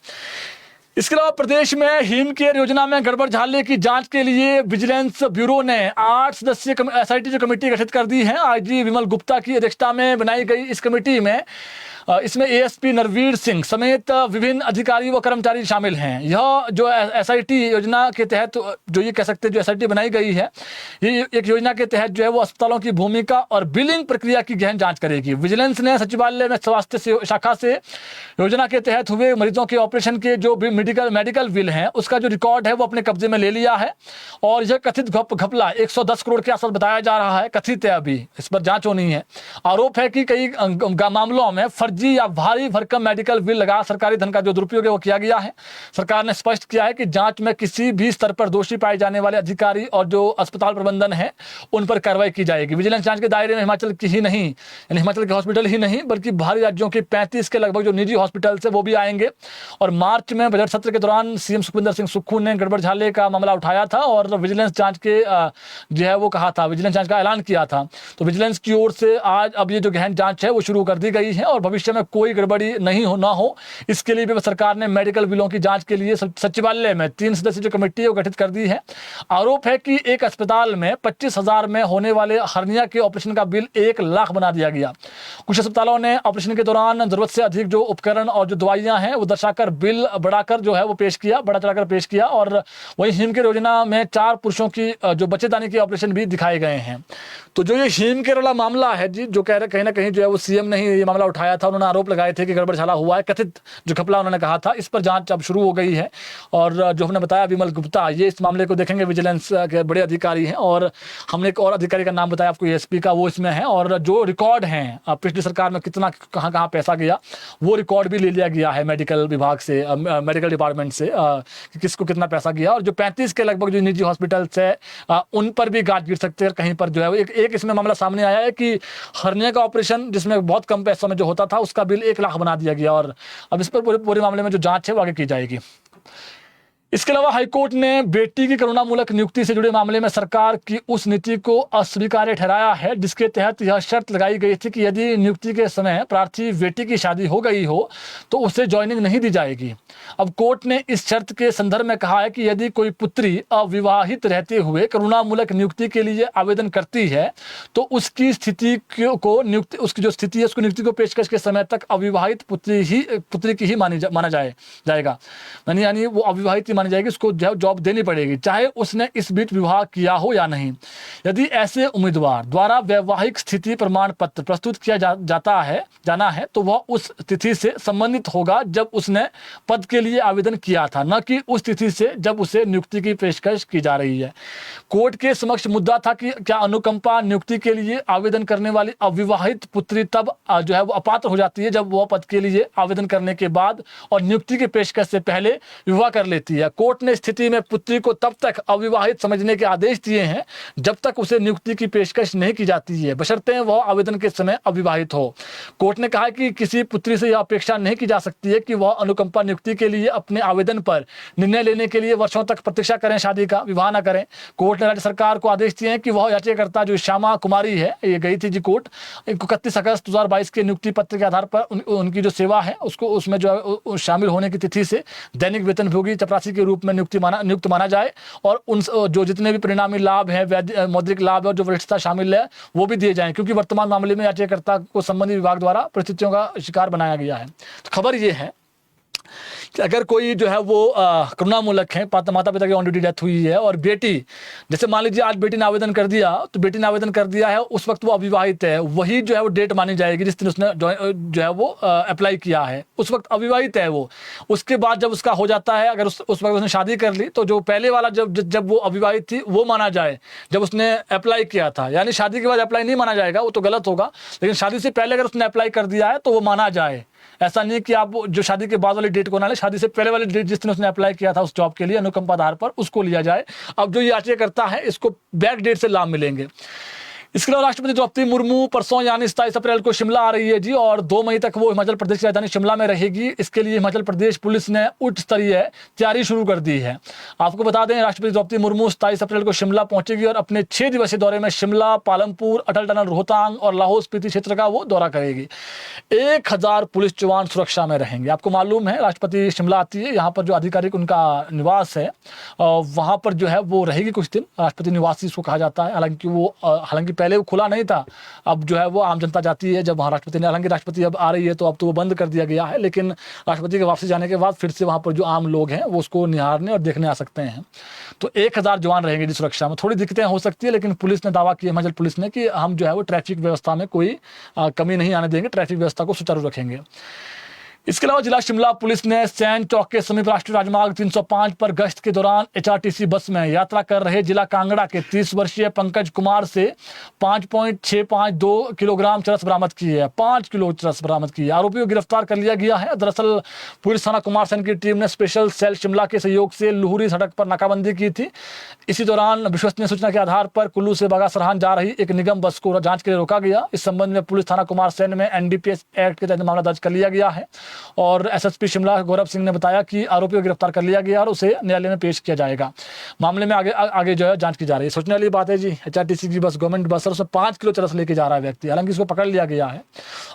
इसके अलावा प्रदेश में हिम केयर योजना में गड़बड़ झाले की जांच के लिए विजिलेंस ब्यूरो ने 8 सदस्यीय SIT कमेटी गठित कर दी है। IG विमल गुप्ता की अध्यक्षता में बनाई गई इस कमेटी में इसमें ASP नरवीर सिंह समेत विभिन्न अधिकारी व कर्मचारी शामिल हैं। यह जो SIT योजना के तहत जो ये कह सकते हैं जो SIT बनाई गई है, ये एक योजना के तहत जो है वो अस्पतालों की भूमिका और बिलिंग प्रक्रिया की गहन जांच करेगी। विजिलेंस ने सचिवालय में स्वास्थ्य शाखा से योजना के तहत हुए मरीजों के ऑपरेशन के जो भी मेडिकल बिल हैं उसका जो रिकॉर्ड है वो अपने कब्जे में ले लिया है, और यह कथित घपला 110 करोड़ के आसपास बताया जा रहा है। कथित है, अभी इस पर जांच होनी है। आरोप है कि कई मामलों में फर्जी या भारी भरकम मेडिकल बिल लगा सरकारी धन का जो दुरुपयोग है वो किया गया है। सरकार ने स्पष्ट किया है कि जांच में किसी भी स्तर पर दोषी पाए जाने वाले अधिकारी और जो अस्पताल प्रबंधन है उन पर कार्रवाई की जाएगी। विजिलेंस जांच के दायरे में हिमाचल की ही नहीं, यानी हिमाचल के हॉस्पिटल ही नहीं बल्कि बाहरी राज्यों के 35 के लगभग जो निजी हॉस्पिटल है वो भी आएंगे। और मार्च में बजट सत्र के दौरान CM सुखविंदर सिंह सुक्खू ने गड़बड़ झाले का मामला उठाया था और विजिलेंस जांच के जो है वो कहा था, विजिलेंस जांच का ऐलान किया था। तो विजिलेंस की ओर से आज अब ये जो गहन जांच है वो शुरू कर दी गई है, और भविष्य में कोई गड़बड़ी ना हो इसके लिए भी सरकार ने मेडिकल बिलों की जांच के लिए सचिवालय में 3 सदस्यीय जो कमेटी है वो गठित कर दी है। आरोप है कि एक अस्पताल में 25,000 में होने वाले हर्निया के ऑपरेशन का बिल 1 लाख बना दिया गया। कुछ अस्पतालों ने ऑपरेशन के दौरान जरूरत से अधिक जो उपकरण और जो दवाइयां हैं वो दर्शाकर बिल बढ़ाकर जो है वो पेश किया, बढ़ा चढ़ाकर पेश किया। और वही हिम केयर योजना में 4 पुरुषों की जो बच्चेदानी के ऑपरेशन भी दिखाए गए हैं। तो जो ये हिम केयर वाला मामला है जी, जो कह रहे कहीं ना कहीं जो है वो CM ने ही ये मामला उठाया था, उन्होंने आरोप लगाए थे कि गड़बड़ झाला हुआ है, कथित जो घपला उन्होंने कहा था, इस पर जांच अब शुरू हो गई है। और जो हमने बताया विमल गुप्ता, ये इस मामले को देखेंगे, विजिलेंस के बड़े अधिकारी हैं। और हमने एक और अधिकारी का नाम बताया आपको ASP का, वो इसमें है। और जो रिकॉर्ड हैं पिछली सरकार में कितना कहाँ पैसा गया वो रिकॉर्ड भी ले लिया गया है मेडिकल विभाग से, मेडिकल डिपार्टमेंट से, कि किसको कितना पैसा गया। और जो 35 के लगभग जो निजी हॉस्पिटल्स है उन पर भी गाज गिर सकते हैं। कहीं पर जो है एक इसमें मामला सामने आया है कि हर्निया का ऑपरेशन जिसमें बहुत कम पैसों में जो होता था उसका बिल 1 लाख बना दिया गया। और अब इस पर पूरे मामले में जो जांच है वो आगे की जाएगी। इसके अलावा हाईकोर्ट ने बेटी की करुणामूलक नियुक्ति से जुड़े मामले में सरकार की उस नीति को अस्वीकार्य ठहराया है जिसके तहत यह शर्त लगाई गई थी कि यदि नियुक्ति के समय प्रार्थी बेटी की शादी हो गई हो तो उसे ज्वाइनिंग नहीं दी जाएगी। अब कोर्ट ने इस शर्त के संदर्भ में कहा है कि यदि कोई पुत्री अविवाहित रहते हुए करुणामूलक नियुक्ति के लिए आवेदन करती है तो उसकी स्थिति को नियुक्ति उसकी जो स्थिति है उसको नियुक्ति को पेशकश के समय तक अविवाहित पुत्री की ही माना जाएगा, यानी वो अविवाहित मानी जाएगी, उसको जॉब देनी पड़ेगी चाहे उसने इस बीच विवाह किया हो या नहीं। यदि ऐसे उम्मीदवार द्वारा वैवाहिक स्थिति प्रमाण पत्र प्रस्तुत किया जाना है तो वह उस तिथि से संबंधित होगा जब उसने पद के लिए आवेदन किया था, न कि उस तिथि से जब उसे नियुक्ति की पेशकश की जा रही है। कोर्ट के समक्ष मुद्दा था कि क्या अनुकंपा नियुक्ति के लिए आवेदन करने वाली अविवाहित पुत्री तब जो है वो अपात्र हो जाती है जब वह पद के लिए आवेदन करने के बाद और नियुक्ति की पेशकश से पहले विवाह कर लेती है। कोर्ट ने स्थिति में पुत्री को तब तक अविवाहित समझने के आदेश दिए हैं जब तक उसे नियुक्ति की पेशकश नहीं की जाती है, बशर्ते वह आवेदन के समय अविवाहित हो। कोर्ट ने कहा कि किसी पुत्री से यह अपेक्षा नहीं की जा सकती है कि वह अनुकंपा नियुक्ति के लिए अपने आवेदन पर निर्णय लेने के लिए वर्षों तक प्रतीक्षा करें, शादी का विवाह न करें। कोर्ट ने राज्य सरकार को आदेश दिए हैं कि वह याचिकाकर्ता जो श्यामा कुमारी है, ये गई थी जी कोर्ट 31 अगस्त 2022 के नियुक्ति पत्र के आधार पर उनकी जो सेवा है उसको उसमें जो शामिल होने की तिथि से दैनिक वेतनभोगी चपरासी के के रूप में नियुक्त माना जाए और उन जो जितने भी परिणामी लाभ हैं, मौद्रिक लाभ है और जो वरिष्ठता शामिल है वो भी दिए जाएं, क्योंकि वर्तमान मामले में याचिकाकर्ता को संबंधित विभाग द्वारा परिस्थितियों का शिकार बनाया गया है। तो खबर ये है कि अगर कोई जो है वो करुणामूलक है, माता पिता की ऑन ड्यूटी डेथ हुई है और बेटी, जैसे मान लीजिए आज बेटी ने आवेदन कर दिया, तो बेटी ने आवेदन कर दिया है, उस वक्त वो अविवाहित है, वही जो है वो डेट मानी जाएगी जिस दिन उसने जो है वो अप्लाई किया है, उस वक्त अविवाहित है वो। उसके बाद जब उसका हो जाता है, अगर उस वक्त उसने शादी कर ली, तो जो पहले वाला जब वो अविवाहित थी वो माना जाए जब उसने अप्लाई किया था। यानी शादी के बाद अप्लाई नहीं माना जाएगा, वो तो गलत होगा, लेकिन शादी से पहले अगर उसने अप्लाई कर दिया है तो वो माना जाए। ऐसा नहीं कि आप जो शादी के बाद वाली डेट को ना ले, शादी से पहले वाली डेट जिस दिन उसने अप्लाई किया था उस जॉब के लिए अनुकंपा आधार पर उसको लिया जाए। अब जो याचिकाकर्ता है इसको बैक डेट से लाभ मिलेंगे। इसके अलावा राष्ट्रपति द्रौपदी मुर्मू परसों यानी 27 अप्रैल को शिमला आ रही है जी, और 2 मई तक वो हिमाचल प्रदेश की राजधानी शिमला में रहेगी। इसके लिए हिमाचल प्रदेश पुलिस ने उच्च स्तरीय तैयारी शुरू कर दी है। आपको बता दें, राष्ट्रपति द्रौपदी मुर्मू 27 अप्रैल को शिमला पहुंचेगी और अपने 6 दिवसीय दौरे में शिमला, पालमपुर, अटल टनल रोहतांग और लाहौल स्पीति क्षेत्र का वो दौरा करेगी। 1000 पुलिस जवान सुरक्षा में रहेंगे। आपको मालूम है राष्ट्रपति शिमला आती है, यहाँ पर जो आधिकारिक उनका निवास है वहाँ पर जो है वो रहेगी कुछ दिन, राष्ट्रपति निवास इसको कहा जाता है। हालांकि पहले वो खुला नहीं था, अब जो है वो आम जनता जाती है जब वहाँ राष्ट्रपति ने, हालांकि राष्ट्रपति अब आ रही है तो अब तो वो बंद कर दिया गया है, लेकिन राष्ट्रपति के वापसी जाने के बाद फिर से वहाँ पर जो आम लोग हैं वो उसको निहारने और देखने आ सकते हैं। तो 1000 जवान रहेंगे जी सुरक्षा में। थोड़ी दिक्कतें हो सकती है, लेकिन पुलिस ने दावा किया, हिमाचल पुलिस ने, कि हम जो है वो ट्रैफिक व्यवस्था में कोई कमी नहीं आने देंगे, ट्रैफिक व्यवस्था को सुचारू रखेंगे। इसके अलावा जिला शिमला पुलिस ने सैन चौक के समीप राष्ट्रीय राजमार्ग 305 पर गश्त के दौरान HRTC बस में यात्रा कर रहे जिला कांगड़ा के 30 वर्षीय पंकज कुमार से 5.652 किलोग्राम चरस बरामद की है। 5 किलो चरस बरामद की है। आरोपी को गिरफ्तार कर लिया गया है। दरअसल पुलिस थाना कुमारसैन की टीम ने स्पेशल सेल शिमला के सहयोग से लुहरी सड़क पर नाकाबंदी की थी। इसी दौरान विश्वसनीय सूचना के आधार पर कुल्लू से बागा सरहान जा रही एक निगम बस को जांच के लिए रोका गया। इस संबंध में पुलिस थाना कुमारसैन में NDPS एक्ट के तहत मामला दर्ज कर लिया गया है और SSP शिमला गौरव सिंह ने बताया कि आरोपी को गिरफ्तार कर लिया गया और उसे न्यायालय में पेश किया जाएगा। मामले में आगे जो है जांच की जा रही है। सोचने वाली बात है जी, HRTC की बस गवर्नमेंट बस और उसमें 5 किलो चरस लेके जा रहा है व्यक्ति, हालांकि इसको पकड़ लिया गया है।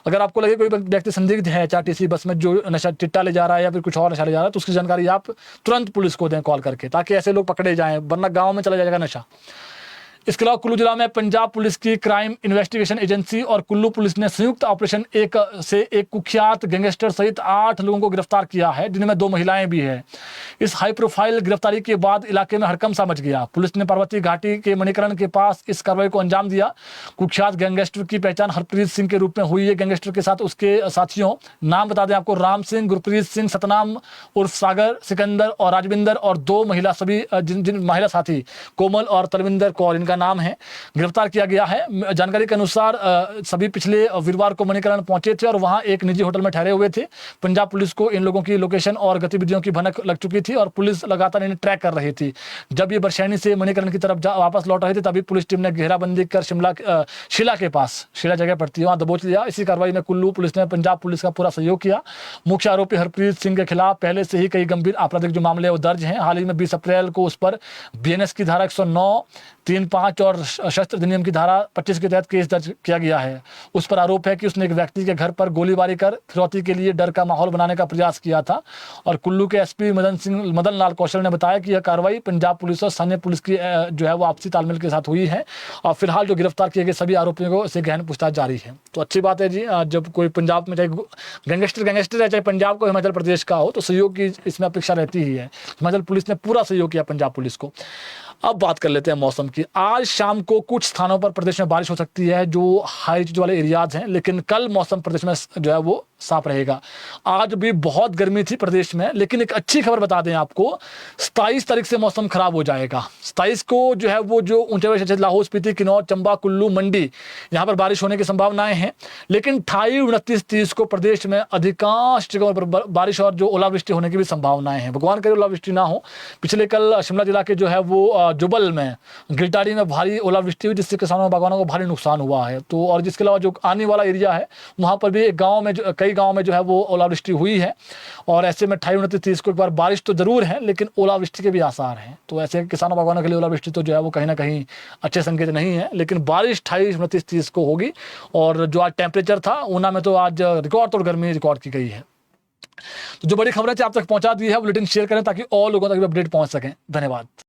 अगर आपको लगे कोई व्यक्ति संदिग्ध है HRTC बस में जो नशा चिट्टा ले जा रहा है या फिर कुछ और नशा ले जा रहा है, तो उसकी जानकारी आप तुरंत पुलिस को दें कॉल करके, ताकि ऐसे लोग पकड़े जाएं, वरना गाँव में चला जाएगा नशा। इसके अलावा कुल्लू जिला में पंजाब पुलिस की क्राइम इन्वेस्टिगेशन एजेंसी और कुल्लू पुलिस ने संयुक्त ऑपरेशन एक कुख्यात गैंगस्टर सहित 8 लोगों को गिरफ्तार किया है, जिनमें 2 महिलाएं भी हैं। इस हाई प्रोफाइल गिरफ्तारी के बाद इलाके में हड़कंप सा मच गया। पुलिस ने पर्वतीय घाटी के मणिकरण के पास इस कार्रवाई को अंजाम दिया। कुख्यात गैंगस्टर की पहचान हरप्रीत सिंह के रूप में हुई है। गैंगस्टर के साथ उसके साथियों, नाम बता दें आपको, राम सिंह, गुरप्रीत सिंह, सतनाम उर्फ सागर, सिकंदर और राजविंदर, और 2 महिला महिला साथी कोमल और तरविंदर कौर इनका नाम है। गिरफ्तार किया गया है। जानकारी के अनुसार सभी पिछले वीरवार को मणिकरण पहुंचे थे और वहां एक निजी होटल में ठहरे हुए थे। पंजाब पुलिस को इन लोगों की लोकेशन और गतिविधियों की भनक लग चुकी थी और पुलिस लगातार इन्हें ट्रैक कर रही थी। जब ये बरशैनी से मणिकरण की तरफ वापस लौट रहे थे, तभी पुलिस टीम ने घेराबंदी कर शिला के पास, शिला जगह पड़ती है, वहां दबोच लिया। इसी कार्रवाई में कुल्लू पुलिस ने पंजाब पुलिस का पूरा सहयोग किया। मुख्य आरोपी हरप्रीत सिंह के खिलाफ पहले से ही कई गंभीर आपराधिक जो मामले वो दर्ज हैं। हाल ही में 20 अप्रैल को उस पर BNS की धारा 109, 3-5 और शस्त्र अधिनियम की धारा 25 के तहत केस दर्ज किया गया है। उस पर आरोप है कि उसने एक व्यक्ति के घर पर गोलीबारी कर फिरौती के लिए डर का माहौल बनाने का प्रयास किया था। और कुल्लू के SP मदन लाल कौशल ने बताया कि यह कार्रवाई पंजाब पुलिस और स्थानीय पुलिस की जो है वो आपसी तालमेल के साथ हुई है और फिलहाल जो गिरफ्तार किए गए सभी आरोपियों को से गहन पूछताछ जारी है। तो अच्छी बात है जी, जब कोई पंजाब में चाहे गैंगस्टर है, चाहे पंजाब को हिमाचल प्रदेश का हो, तो सहयोग की इसमें अपेक्षा रहती ही है। हिमाचल पुलिस ने पूरा सहयोग किया पंजाब पुलिस को। अब बात कर लेते हैं मौसम की। आज शाम को कुछ स्थानों पर प्रदेश में बारिश हो सकती है जो हाई एल्टीट्यूड वाले एरियाज हैं, लेकिन कल मौसम प्रदेश में जो है वो साफ रहेगा। आज भी बहुत गर्मी थी प्रदेश में, लेकिन एक अच्छी खबर बता दें आपको, 27 तारीख से मौसम खराब हो जाएगा। 27 को जो है वो जो ऊंचे जैसे लाहौल स्पीति, किन्नौर, चंबा, कुल्लू, मंडी, यहाँ पर बारिश होने की संभावनाएं हैं। लेकिन 28, 29, 30 को प्रदेश में अधिकांश जगहों पर बारिश और जो ओलावृष्टि होने की भी संभावनाएं हैं। भगवान करे ओलावृष्टि ना हो। पिछले कल शिमला जिला के जो है वो जुबल में, गिलटाड़ी में भारी ओलावृष्टि हुई, जिससे किसानों बागवानों को भारी नुकसान हुआ है। तो और जिसके अलावा जो आने वाला एरिया है वहाँ पर भी एक गाँव में कई गाँव में जो है वो ओलावृष्टि हुई है। और ऐसे में 28, 29, 30 को एक बार बारिश तो जरूर है, लेकिन ओलावृष्टि के भी आसार हैं। तो ऐसे किसानों बागवानों के लिए ओलावृष्टि तो जो है वो कहीं ना कहीं अच्छे संकेत नहीं है, लेकिन बारिश 28, 29, 30 को होगी। और जो आज टेम्परेचर था ऊना में, तो आज रिकॉर्ड तोड़ गर्मी रिकॉर्ड की गई है। तो जो बड़ी खबरें थी आप तक पहुंचा दी है, बुलेटिन शेयर करें ताकि और लोगों तक भी अपडेट पहुंच सकें। धन्यवाद।